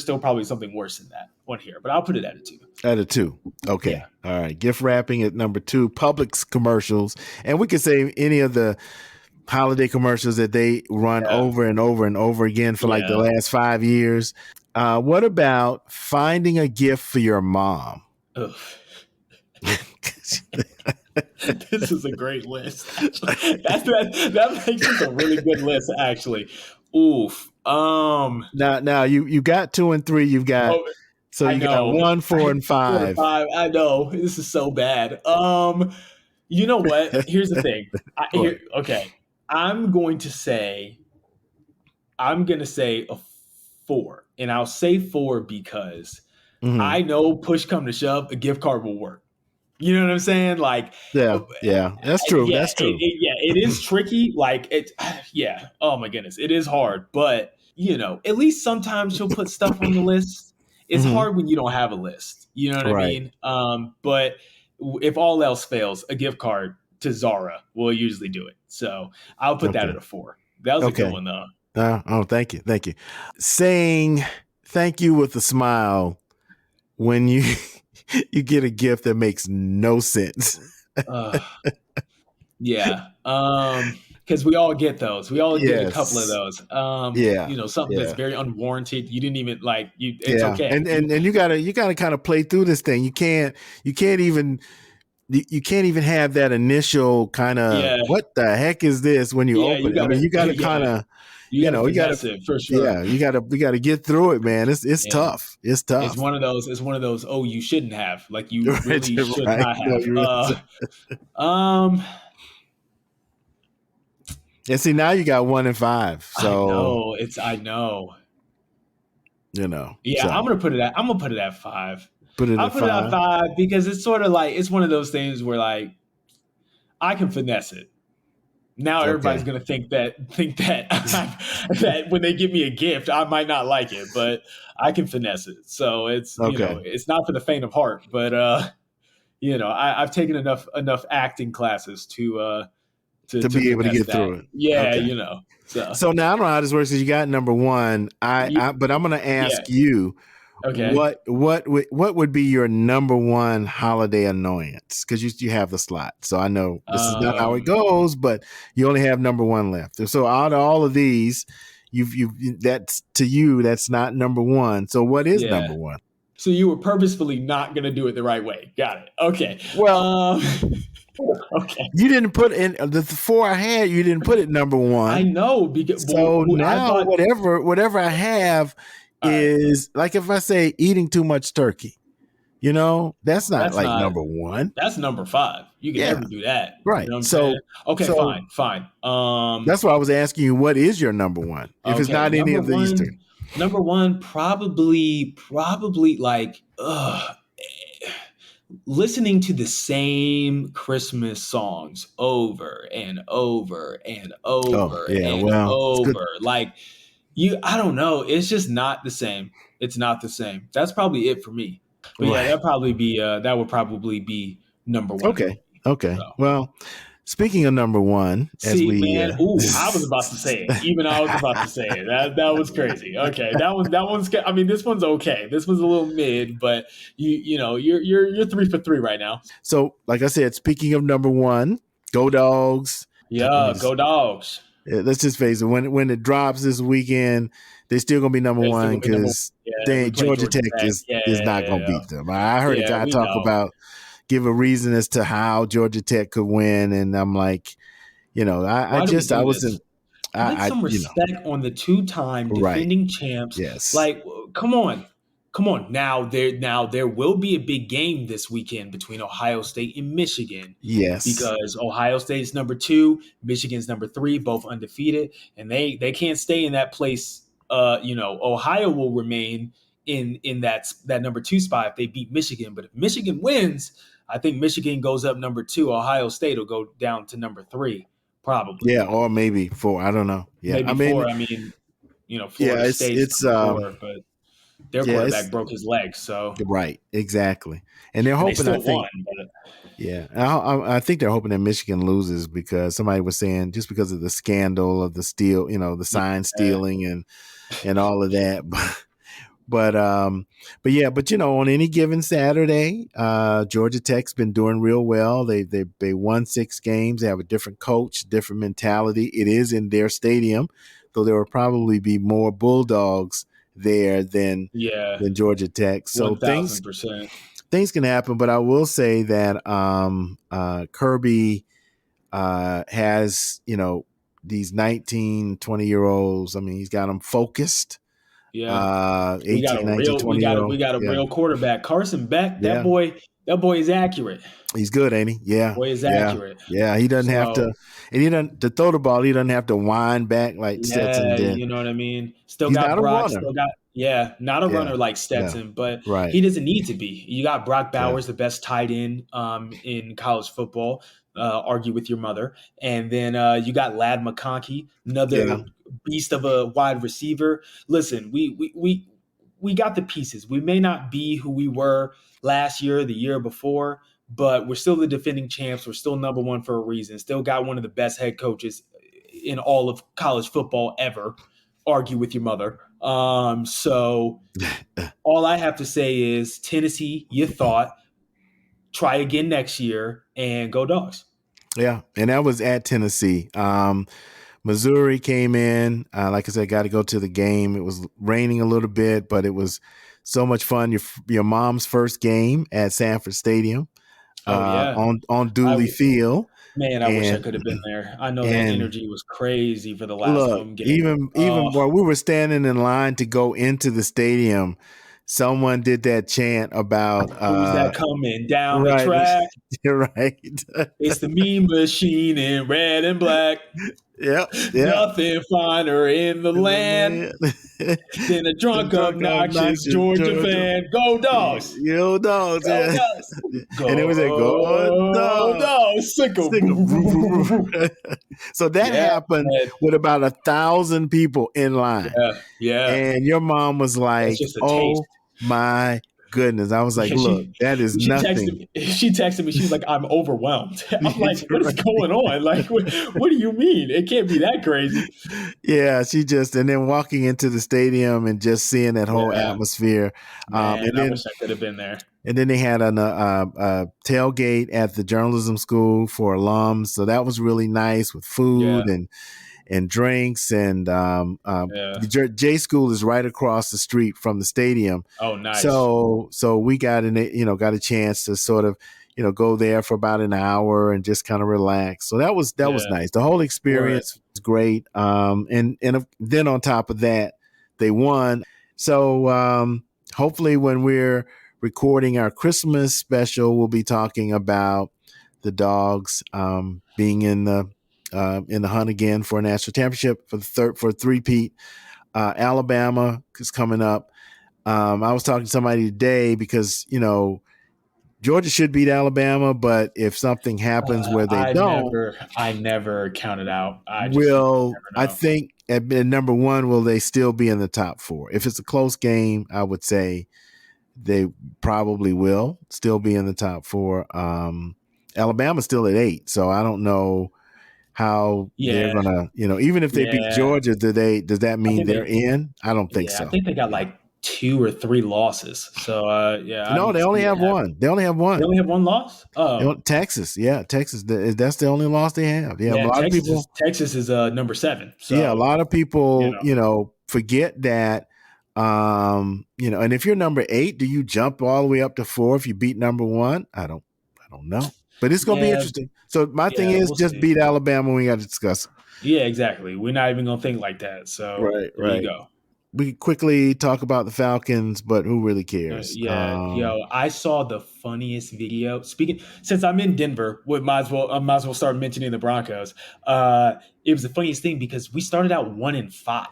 still probably something worse than that one here, but I'll put it at a 2. At a 2. Okay. Yeah. All right. Gift wrapping at number 2. Publix commercials. And we could say any of the holiday commercials that they run over and over and over again for like the last 5 years. What about finding a gift for your mom? This is a great list. That makes this a really good list, actually. Oof. Now you got 2 and 3. You've got you got 1, 4, and 5. 4 and 5. I know this is so bad. You know what? Here's the thing. Okay, I'm going to say a 4, and I'll say 4 because I know push come to shove, a gift card will work. You know what I'm saying? Like, yeah, that's true. That's true. It is tricky. Like, oh my goodness, it is hard. But at least sometimes she'll put stuff on the list. It's hard when you don't have a list. You know what I mean? But if all else fails, a gift card to Zara will usually do it. So I'll put that at a 4. That was a good one, though. Thank you. Saying thank you with a smile when you get a gift that makes no sense. Because we all get those. We all get a couple of those. Something that's very unwarranted. You didn't even it's okay. And you gotta kind of play through this thing. You can't even have that initial kind of what the heck is this when you open it. I mean, you gotta kind of you gotta for sure. Yeah, you gotta get through it, man. It's tough. It's tough. It's one of those. Oh, you shouldn't have. Like you really should not have. And see, now you got 1 and 5. So I know. Yeah, I'm gonna put it at 5. I'll put it at 5 because it's sort of like it's one of those things where like I can finesse it. Now everybody's gonna think that that when they give me a gift, I might not like it, but I can finesse it. So it's it's not for the faint of heart, but I've taken enough acting classes to be able to get through it. Yeah, So now I don't know how this works because you got number 1. But I'm gonna ask you. Okay. What would be your number 1 holiday annoyance? Because you have the slot, so I know this is not how it goes, but you only have number 1 left. So out of all of these, that's not number 1. So what is number 1? So you were purposefully not going to do it the right way. Got it. Okay. Well, okay. You didn't put in the 4 I had. You didn't put it number 1. I know. Because now whatever I have. Is like if I say eating too much turkey, that's not number 1. That's number 5. You can never do that, right? Fine. That's why I was asking you, what is your number 1? If it's not any of these 2, number 1 probably like listening to the same Christmas songs over and over and over over, like. I don't know. It's just not the same. It's not the same. That's probably it for me. But that would probably be number 1. Okay. So. Well, speaking of number 1, I was about to say it. Even I was about to say it. That was crazy. Okay, that one's. I mean, this one's okay. This one's a little mid, but you're 3 for 3 right now. So, like I said, speaking of number 1, go Dogs. Yeah, go Dogs. Let's just face it. When it drops this weekend, they're still gonna be number 1 because Georgia Tech is not gonna beat them. I heard a guy talk about give a reason as to how Georgia Tech could win, and I'm like, I Why do we do this? wasn't. Put some respect on the two-time Right. defending champs. Yes. Like, come on. Come on. Now there will be a big game this weekend between Ohio State and Michigan. Yes. Because Ohio State's number 2, Michigan's number 3, both undefeated, and they can't stay in that place. Ohio will remain in that number 2 spot if they beat Michigan. But if Michigan wins, I think Michigan goes up number 2. Ohio State will go down to number 3. Probably. Yeah, or maybe 4. I don't know. Yeah, Maybe 4. I mean, Florida State's it's number 4, but their it's quarterback broke his leg, so right, exactly. And they're and they hoping. still I think. won. But Yeah, I think they're hoping that Michigan loses because somebody was saying just because of the scandal of the steal, the sign stealing and all of that. But on any given Saturday, Georgia Tech's been doing real well. They won 6 games. They have a different coach, different mentality. It is in their stadium, though there will probably be more Bulldogs there than Georgia Tech. So 1,000%. Things can happen, but I will say that Kirby has these 19, 20-year-olds. I mean, he's got them focused. Yeah, 18, 19, 20-year-old. We got a real quarterback, Carson Beck. That boy is accurate. He's good, ain't he? Yeah, boy is accurate. Yeah, he doesn't have to, and he doesn't to throw the ball. He doesn't have to wind back like Stetson did. You know what I mean. Still he's got not Brock. A runner. Still got not a runner like Stetson, but right. he doesn't need to be. You got Brock Bowers, the best tight end in college football. Argue with your mother, and then you got Lad McConkey, another beast of a wide receiver. Listen, we got the pieces. We may not be who we were last year, the year before, but we're still the defending champs. We're still number 1 for a reason. Still got one of the best head coaches in all of college football ever. Argue with your mother. So all I have to say is Tennessee, you thought, try again next year and go Dogs. Yeah, and that was at Tennessee. Missouri came in. Like I said, got to go to the game. It was raining a little bit, but it was so much fun. Your mom's first game at Sanford Stadium. On Dooley Field. Man, I wish I could have been there. I know that energy was crazy for the last home game. Even while we were standing in line to go into the stadium, someone did that chant about who's that coming down the track? Right. It's the meme machine in red and black. Yep. Nothing finer in the land than a drunk, obnoxious Georgia fan. Go Dogs! Go Dogs! Go Dogs! And it was a go Dogs! So that happened with about 1,000 people in line. Yeah. And your mom was like, "Oh my goodness!" I was like, "Look, that is nothing." She texted me. She was like, "I'm overwhelmed." I'm like, "What is going on? Like, what do you mean? It can't be that crazy." Yeah, and then walking into the stadium and just seeing that whole atmosphere. Man, and then, I wish I could have been there. And then they had a tailgate at the journalism school for alums, so that was really nice with food and drinks, and the J School is right across the street from the stadium. Oh, nice. So we got got a chance to sort of go there for about an hour and just kind of relax. So that was nice. The whole experience was great. And then on top of that, they won. So hopefully when we're recording our Christmas special, we'll be talking about the Dogs being in the hunt again for a national championship for a three-peat. Alabama is coming up. I was talking to somebody today because Georgia should beat Alabama, but if something happens where they I never counted out. I think at number 1, will they still be in the top 4? If it's a close game, I would say they probably will still be in the top 4. Alabama's still at 8, so I don't know how they're gonna, even if they beat Georgia, does that mean they're in? I don't think so. I think they got like 2 or 3 losses. So no, they only have one. They only have one. They only have one loss. Oh, Texas. Yeah, Texas. That's the only loss they have. Yeah, a lot of people. Texas is number 7. So a lot of people, forget that. And if you're number 8, do you jump all the way up to 4 if you beat number 1? I don't don't know. But it's going to be Yeah, interesting. So my thing yeah, is we'll just see. beat Alabama. We got to discuss. Yeah, exactly. We're not even gonna think like that. So Right, there you right. go. We quickly talk about the Falcons, but who really cares? Yeah, yo, I saw the funniest video. Speaking, since I'm in Denver, I might as well start mentioning the Broncos. It was the funniest thing because we started out 1-5.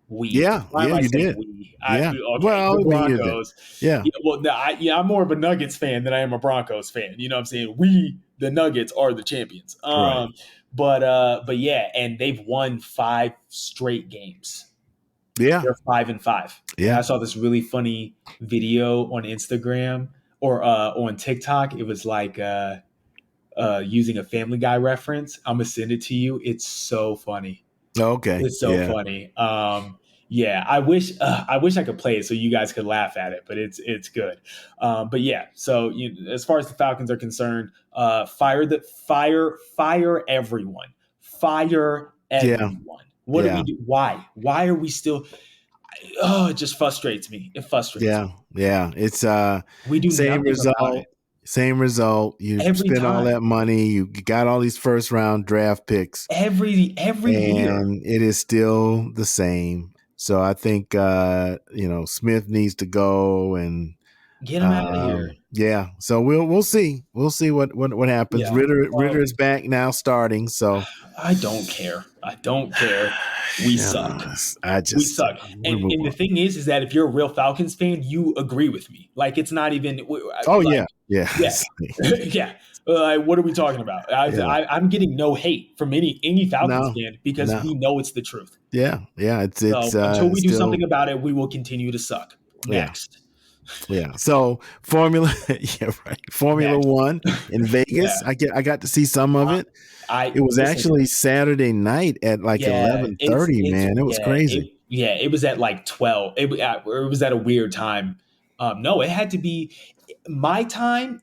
Yeah, Why am yeah, I you saying did. we? Yeah. Okay, the Well, I mean, you did. Broncos. Yeah, Yeah, well, no, I'm more of a Nuggets fan than I am a Broncos fan. You know what I'm saying? We, the Nuggets, are the champions. right. But yeah, and they've won 5 straight games. Yeah, They're 5-5. And I yeah. saw this really funny video on Instagram or on TikTok. It was like using a Family Guy reference. I'm gonna send it to you. It's so funny. Okay. It's so Yeah. funny. Yeah, I wish I could play it so you guys could laugh at it, but it's good. But yeah, so as far as the Falcons are concerned, fire everyone, fire Yeah. everyone. What do we Yeah. do? Why? Why are we still? Oh, it just frustrates me. It frustrates Yeah. me. Yeah. It's We do same nothing about result. it Same result. You every spend all time, that money. You got all these first round draft picks, every year. and it is still the same. So I think Smith needs to go, and Get them out of here. yeah. So we'll see. We'll see what happens. Yeah. Ritter Well, is back now, starting. So I don't care. I don't care. We suck. I We just suck. we move And the on. thing is that if you're a real Falcons fan, you agree with me. Like it's not even Oh like yeah, yeah, yeah, yeah. What are we talking about? yeah. I'm getting no hate from any Falcons No, fan because no. we know it's the truth. Yeah, yeah. So until we do Still something about it, we will continue to suck. yeah, Next, yeah. So Formula, yeah, right. Formula next. One in Vegas. Yeah. I got to see some of it. I It was listen. actually Saturday night at like Yeah, 11:30. Man, it was crazy. it was at like 12. It was at a weird time. No, it had to be my time.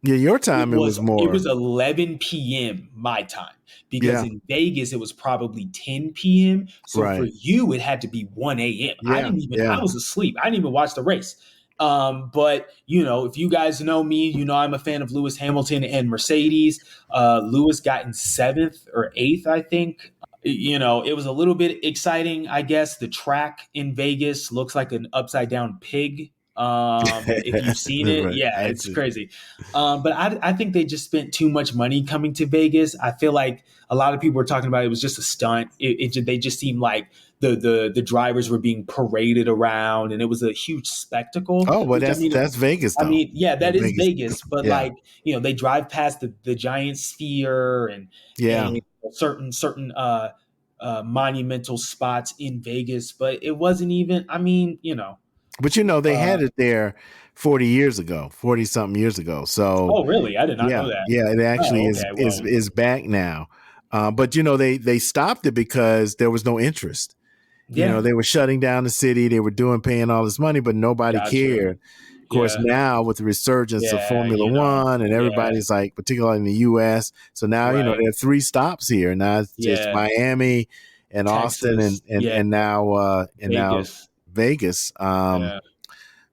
Yeah, your time it was It more. was 11 p.m. my time because Yeah, in Vegas it was probably 10 p.m. So for right. you it had to be 1 a.m. Yeah, I yeah, was asleep. I didn't even watch the race. But if you guys know me, I'm a fan of Lewis Hamilton and Mercedes. Lewis got in 7th or 8th, I think. It was a little bit exciting, I guess. The track in Vegas looks like an upside down pig. If you've seen it, right. yeah, it's crazy. But I think they just spent too much money coming to Vegas. I feel like a lot of people were talking about it was just a stunt. They just seemed like the drivers were being paraded around, and it was a huge spectacle. Oh, well, Which that's Vegas I though. mean, yeah, that is Vegas. Vegas, but Yeah, like they drive past the giant sphere yeah. and certain monumental spots in Vegas, but it wasn't even. I mean, But they uh, had it there 40 years ago, 40 something years ago. So oh, really? I did not yeah, know that. yeah, it actually Oh, okay. Well, is back now. But they stopped it because there was no interest. yeah, They were shutting down the city. They were paying all this money, but nobody gotcha. cared. Of course, Yeah, now with the resurgence of yeah, Formula One and yeah, everybody's like, particularly in the U.S. So now right. there are 3 stops here. Now it's Yeah, Miami and Austin Texas. Yeah, and now Vegas. Vegas. Yeah.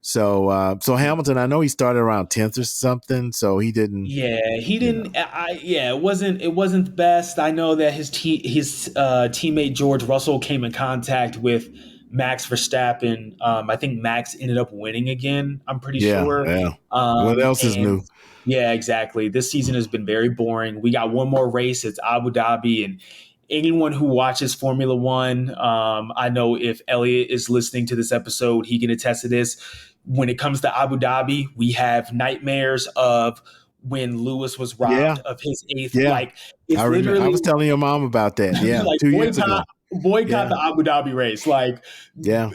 So Hamilton, I know he started around 10th or something. So he didn't. Yeah, he didn't. Yeah, it wasn't the best. I know that his teammate George Russell came in contact with Max Verstappen. I think Max ended up winning again. I'm pretty Yeah, sure. yeah. What else is And new? yeah, exactly. This season has been very boring. We got one more race. It's Abu Dhabi, and anyone who watches Formula One, I know if Elliot is listening to this episode, he can attest to this. When it comes to Abu Dhabi, we have nightmares of when Lewis was Yeah, robbed of his eighth. yeah. Like I it's remember. I literally was telling your mom about that. Yeah, like 2 years boycott ago. boycott Yeah, the Abu Dhabi race. yeah,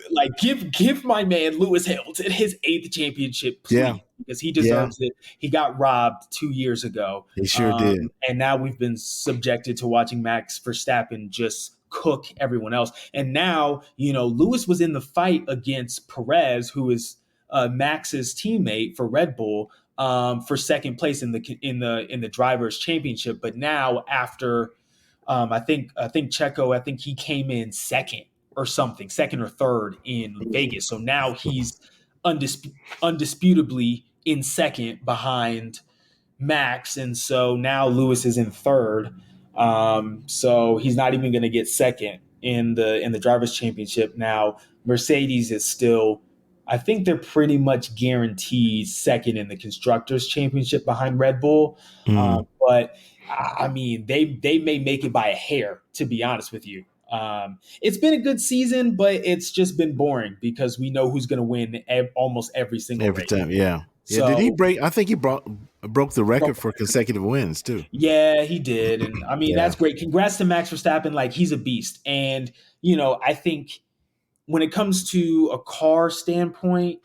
Give my man Lewis Hamilton his eighth championship, yeah, please, because he yeah. deserves it. He got robbed 2 years ago, He sure did. and now we've been subjected to watching Max Verstappen just cook everyone else. And now Lewis was in the fight against Perez, who is Max's teammate for Red Bull. For second place in the drivers' championship, but now after I think Checo, I think he came in second or something, second or third in Vegas. So now he's undisputably in second behind Max, and so now Lewis is in third. So he's not even going to get second in the drivers' championship. Now Mercedes is still, I think they're pretty much guaranteed second in the constructors' championship behind Red Bull. But I mean, they may make it by a hair, to be honest with you. It's been a good season, but it's just been boring because we know who's going to win almost every single every race. time. Yeah. Yeah. Did he So break? I think he broke the record for consecutive wins too. yeah, he did. And I mean, Yeah. that's great. Congrats to Max Verstappen. Like, he's a beast. And, I think when it comes to a car standpoint,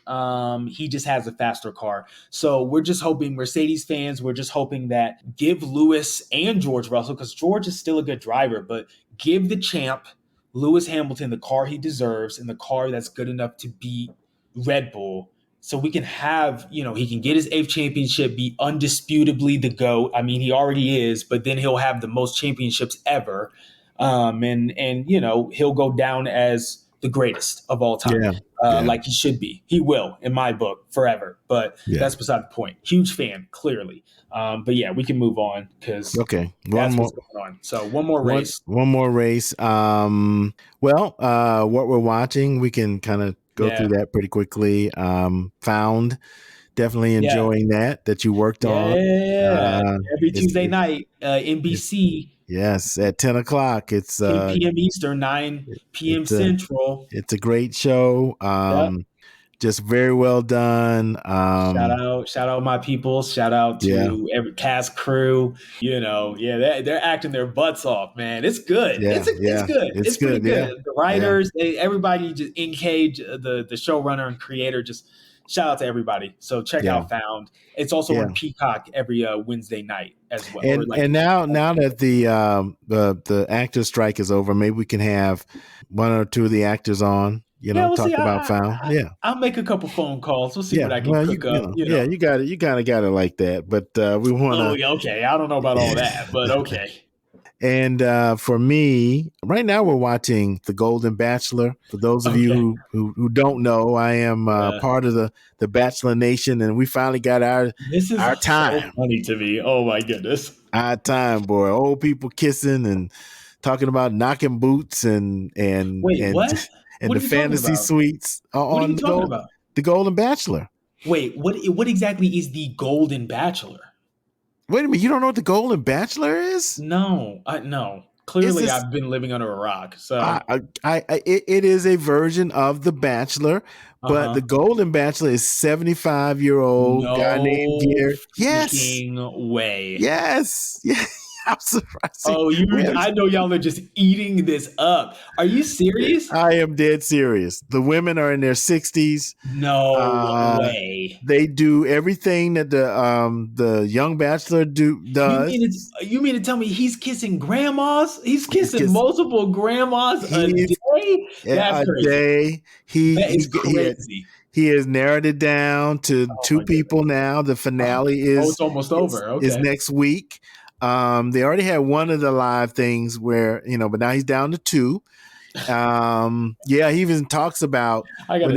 he just has a faster car. So we're just hoping, Mercedes fans, we're just hoping that give Lewis and George Russell, because George is still a good driver, but give the champ, Lewis Hamilton, the car he deserves and the car that's good enough to beat Red Bull. So we can have, he can get his eighth championship, be undisputably the GOAT. I mean, he already is, but then he'll have the most championships ever. And he'll go down as the greatest of all time, like he should be. He will, in my book, forever. But that's beside the point. Huge fan, clearly. But yeah, we can move on because that's what's going on. So one more race. One more race. What we're watching, we can kind of go through that pretty quickly. Found. Definitely enjoying that you worked on. Every Tuesday night, NBC. Yes, at 10 o'clock. It's 10 p.m. Eastern, 9 p.m. Central. It's a great show. Just very well done. Shout out my people. Shout out to every cast crew. They're acting their butts off, man. It's good. It's good. It's pretty good. The writers, everybody, just NK, the showrunner and creator, just shout out to everybody. So check out Found. It's also on Peacock every Wednesday night as well. And now that the actor strike is over, maybe we can have one or two of the actors on. Talk about Found. I'll make a couple phone calls. We'll see what I can cook up. Yeah, you got it. You kind of got it like that. But we want to. Oh, okay. I don't know about all that, but okay. And for me, right now we're watching The Golden Bachelor. For those of you who don't know, I am part of the Bachelor Nation, and we finally got our time. So funny to me. Oh my goodness, our time, boy. Old people kissing and talking about knocking boots and what? And what the fantasy suites on the Golden Bachelor. Wait, what exactly is the Golden Bachelor? Wait a minute, you don't know what the Golden Bachelor is? No, no. Clearly, I've been living under a rock. So it is a version of The Bachelor, but the Golden Bachelor is 75-year-old guy named Gary. Yes, way. Yes. I'm surprised. Oh, I know y'all are just eating this up. Are you serious? I am dead serious. The women are in their 60s. No way. They do everything that the young bachelor does. You mean to tell me he's kissing grandmas? He's kissing multiple grandmas a day? That's crazy. That is crazy. He has narrowed it down to two people now. The finale it's almost over. Okay. Is next week. They already had one of the live things where, but now he's down to two. He even talks about when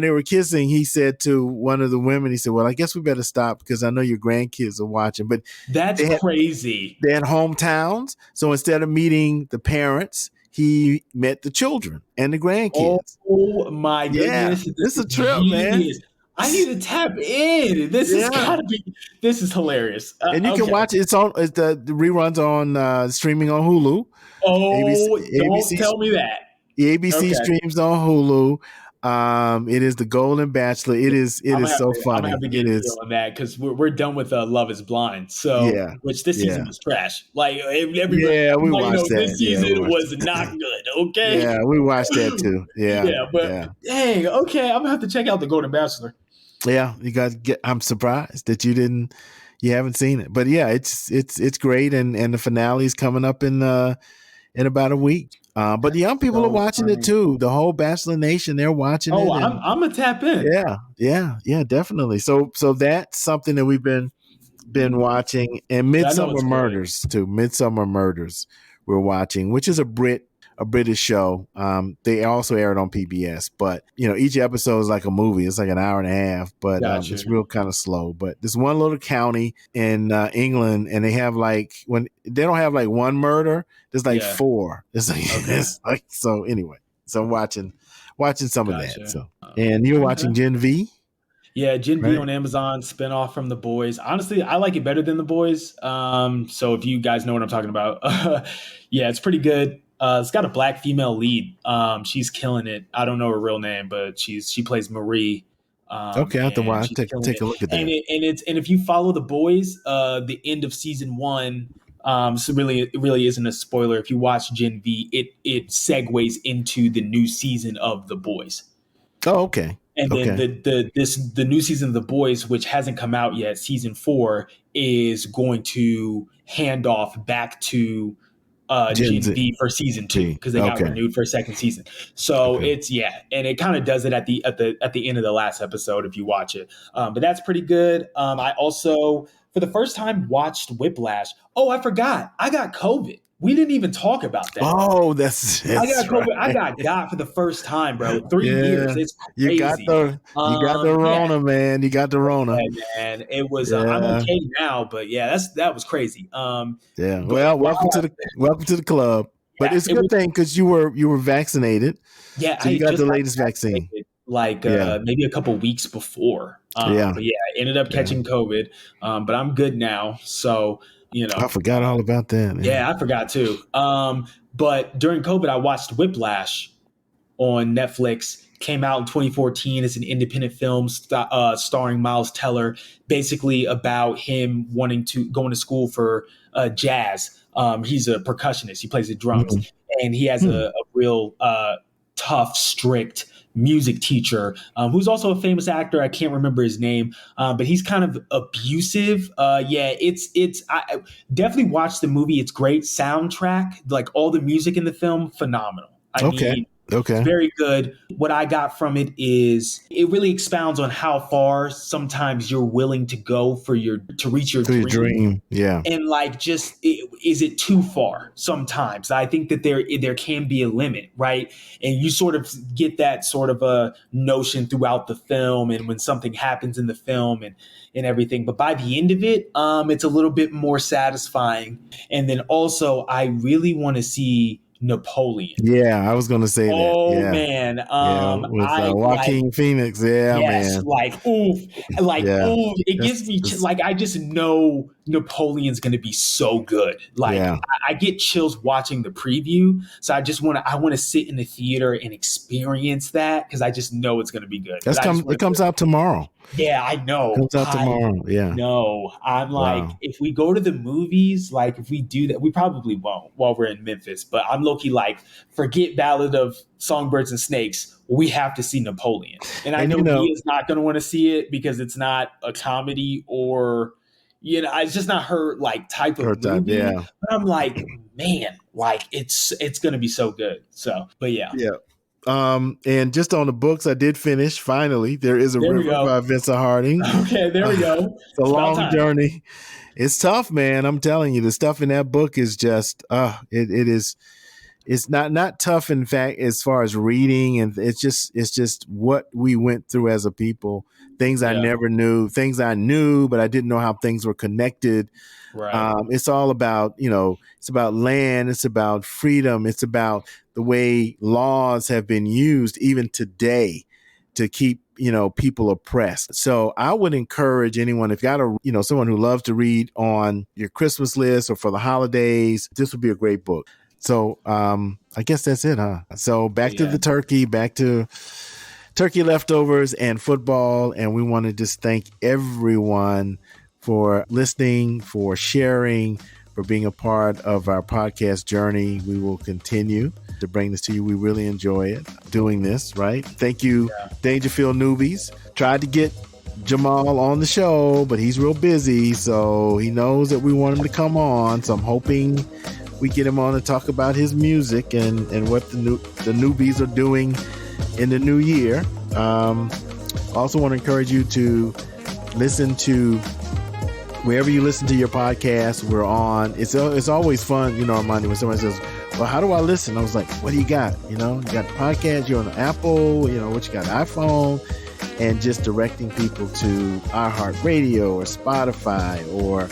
they were kissing, he said to one of the women, he said, well, I guess we better stop because I know your grandkids are watching. But that's crazy. They had hometowns. So instead of meeting the parents, he met the children and the grandkids. Oh my goodness. Yeah, this is a trip, man. I need to tap in. This is hilarious. And you can watch it. It's the reruns on streaming on Hulu. Oh, don't tell me that. The ABC streams on Hulu. It is The Golden Bachelor. It is so funny. I'm gonna have to get on that because we're done with Love Is Blind. So which this season was trash. Like everybody, we watched that. This season was not good. Okay. Yeah, we watched that too. But dang, okay, I'm gonna have to check out The Golden Bachelor. Yeah, you guys I'm surprised that you haven't seen it. But yeah, it's great and the finale is coming up in about a week. But the young people are watching it too. The whole Bachelor Nation, they're watching it. Oh, I'm gonna tap in. Yeah, definitely. So that's something that we've been watching. And Midsummer Murders too. Midsummer Murders we're watching, which is a Brit a British show. They also aired on PBS, but each episode is like a movie. It's like an hour and a half, but Gotcha. it's real kind of slow. But this one little county in England, and they have when they don't have like one murder, there's like four. It's like, it's like, so anyway, so I'm watching some of that. So, and you're watching Gen V. Yeah, Gen V on Amazon, spinoff from The Boys. Honestly, I like it better than The Boys. So if you guys know what I'm talking about, yeah, it's pretty good. It's got a black female lead. She's killing it. I don't know her real name, but she plays Marie. Okay, I have to watch. Take a look at that. And if you follow The Boys, the end of season 1. So it really isn't a spoiler. If you watch Gen V, it segues into the new season of The Boys. Oh, okay. And then the new season of The Boys, which hasn't come out yet, season 4, is going to hand off back to Gen V for season 2 because they got renewed for a second season. So it's and it kind of does it at the end of the last episode if you watch it. But that's pretty good. I also, for the first time, watched Whiplash. Oh, I forgot. I got COVID. We didn't even talk about that. Oh, that's I got COVID. Right. I got for the first time, bro. 3 years. It's crazy. You got the Rona, man. You got the Rona. Yeah, man. It was. I'm okay now, but that was crazy. Well, welcome to the club. But it's a good thing because you were vaccinated. Yeah, so you got the latest vaccine. Maybe a couple weeks before. But I ended up catching COVID. But I'm good now. So. I forgot all about that. Man. Yeah, I forgot too. But during COVID, I watched Whiplash on Netflix. Came out in 2014. It's an independent film starring Miles Teller, basically about him wanting to go into school for jazz. He's a percussionist. He plays the drums, and he has a real tough, strict music teacher who's also a famous actor. I can't remember his name, but he's kind of abusive. I definitely watched the movie. It's great soundtrack, like all the music in the film, phenomenal. I mean, it's very good. What I got from it is it really expounds on how far sometimes you're willing to go to reach your dream. Yeah. And is it too far sometimes? I think that there can be a limit, right? And you sort of get that sort of a notion throughout the film and when something happens in the film and everything. But by the end of it, it's a little bit more satisfying. And then also I really want to see Napoleon. Yeah, I was going to say that. Oh, man. With Joaquin Phoenix. Yeah, man. It gives me, I just know Napoleon's going to be so good. I get chills watching the preview. So I want to sit in the theater and experience that because I just know it's going to be good. It comes out tomorrow. Yeah, I know. It comes out tomorrow. Yeah. No, I'm if we go to the movies, if we do that, we probably won't while we're in Memphis. But I'm low-key forget Ballad of Songbirds and Snakes. We have to see Napoleon. And I know he is not going to want to see it because it's not a comedy or, it's just not her type of movie. Yeah. But I'm man, it's going to be so good. So, but yeah. Yeah. And just on the books, I did finish finally. There is a River by Vincent Harding. Okay, there we go. It's a long journey. It's tough, man. I'm telling you, the stuff in that book is just it's not tough, in fact, as far as reading, and it's just what we went through as a people. Things I never knew, things I knew, but I didn't know how things were connected. Right. It's all about, it's about land. It's about freedom. It's about the way laws have been used even today to keep, people oppressed. So I would encourage anyone, if you got someone who loves to read on your Christmas list or for the holidays, this would be a great book. So I guess that's it, huh? So back to the turkey, back to turkey leftovers and football. And we want to just thank everyone for listening, for sharing, for being a part of our podcast journey. We will continue to bring this to you. We really enjoy it doing this, right? Thank you, Dangerfield Newbies. Tried to get Jamal on the show, but he's real busy, so he knows that we want him to come on. So I'm hoping we get him on to talk about his music and what the newbies are doing in the new year. Also want to encourage you to listen to wherever you listen to your podcast. We're on. It's always fun, Armando, when somebody says well, how do I listen? I was like, what do you got? You got the podcast, you're on Apple, what you got, iPhone, and just directing people to iHeartRadio or Spotify or,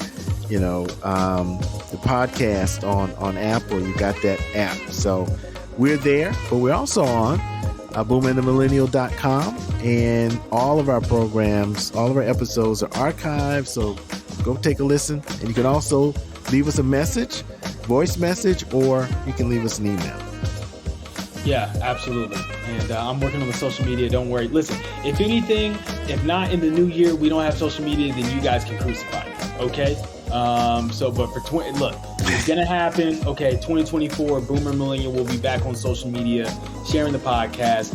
the podcast on Apple. You got that app. So we're there, but we're also on boomerandthemillennial.com, and all of our programs, all of our episodes are archived. So go take a listen, and you can also leave us a message, voice message, or you can leave us an email. Yeah, absolutely. And I'm working on the social media. Don't worry. Listen, if anything, if not in the new year, we don't have social media, then you guys can crucify me. Okay. But for look, it's going to happen. Okay. 2024, Boomer Millennial will be back on social media, sharing the podcast,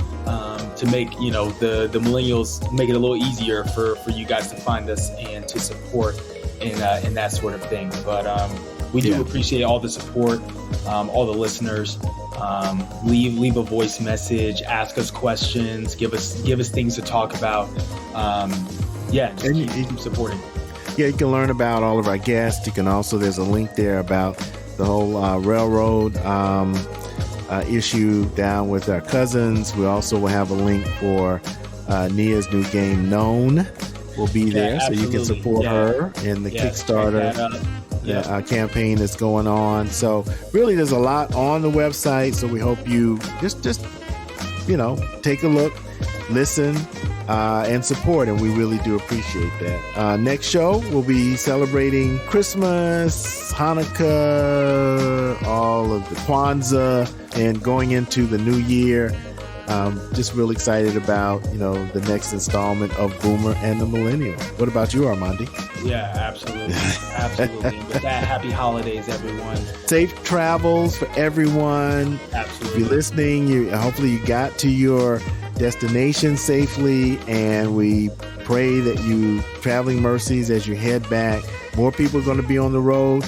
to make, the millennials, make it a little easier for you guys to find us and to support and that sort of thing. But, we do appreciate all the support, all the listeners. Leave a voice message, ask us questions, give us things to talk about. Just keep supporting. Yeah, you can learn about all of our guests. You can also, there's a link there about the whole railroad issue down with our cousins. We also will have a link for Nia's new game, Known, will be there, so you can support her in the Kickstarter campaign that's going on. So really, there's a lot on the website. So we hope you just take a look, listen, and support, and we really do appreciate that. Next show, we'll be celebrating Christmas, Hanukkah, all of the Kwanzaa, and going into the new year. Just really excited about, the next installment of Boomer and the Millennial. What about you, Armandi? Yeah, absolutely. Absolutely. With that, happy holidays, everyone. Safe travels for everyone. Absolutely. If you're listening, hopefully you got to your destination safely, and we pray that you traveling mercies as you head back. More people are going to be on the road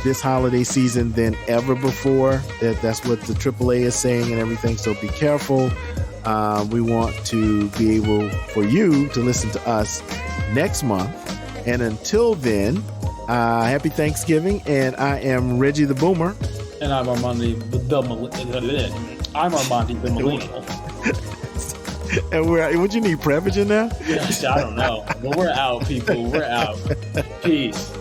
this holiday season than ever before. That's what the AAA is saying and everything. So be careful. We want to be able for you to listen to us next month. And until then, happy Thanksgiving. And I am Reggie the Boomer. And I'm Armandi the Millennial. And would you need Prevagen now? Yes, I don't know. But we're out, people. We're out. Peace.